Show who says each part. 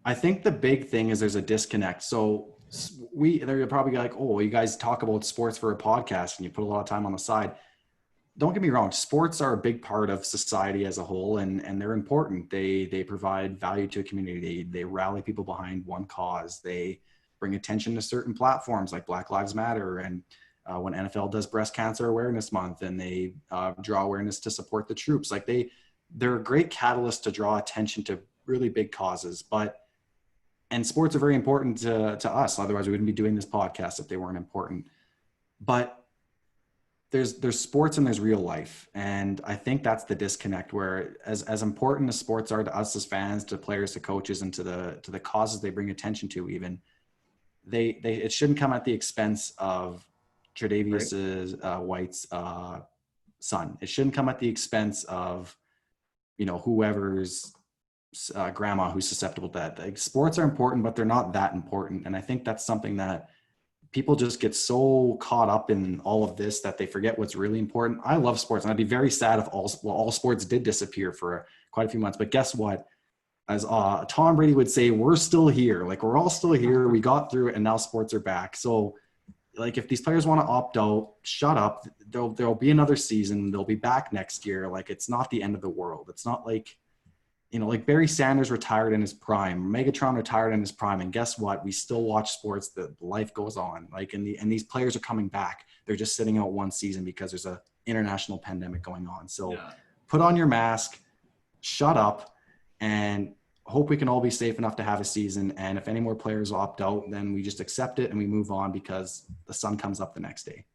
Speaker 1: I think the big thing is there's a disconnect. So they're probably like, oh, well, you guys talk about sports for a podcast and you put a lot of time on the side. Don't get me wrong. Sports are a big part of society as a whole, and they're important. They provide value to a community. They rally people behind one cause. They bring attention to certain platforms like Black Lives Matter, and when NFL does Breast Cancer Awareness Month, and they draw awareness to support the troops. Like they're a great catalyst to draw attention to really big causes. And sports are very important to us. Otherwise, we wouldn't be doing this podcast if they weren't important. But there's sports and there's real life. And I think that's the disconnect, where as important as sports are to us as fans, to players, to coaches, and to the causes they bring attention to, even it shouldn't come at the expense of Tre'Davious White's son. It shouldn't come at the expense of, whoever's grandma who's susceptible to that. Like, sports are important, but they're not that important. And I think that's something that people just get so caught up in all of this that they forget what's really important. I love sports, and I'd be very sad if all sports did disappear for quite a few months. But guess what? As Tom Brady would say, we're still here. Like, we're all still here. We got through it, and now sports are back. So, like, if these players want to opt out, shut up. There'll be another season. They'll be back next year. Like, it's not the end of the world. It's not like, like Barry Sanders retired in his prime, Megatron retired in his prime, and guess what? We still watch sports. The life goes on. Like, and these players are coming back. They're just sitting out one season because there's a international pandemic going on. So Put on your mask, shut up, and hope we can all be safe enough to have a season. And if any more players opt out, then we just accept it and we move on, because the sun comes up the next day.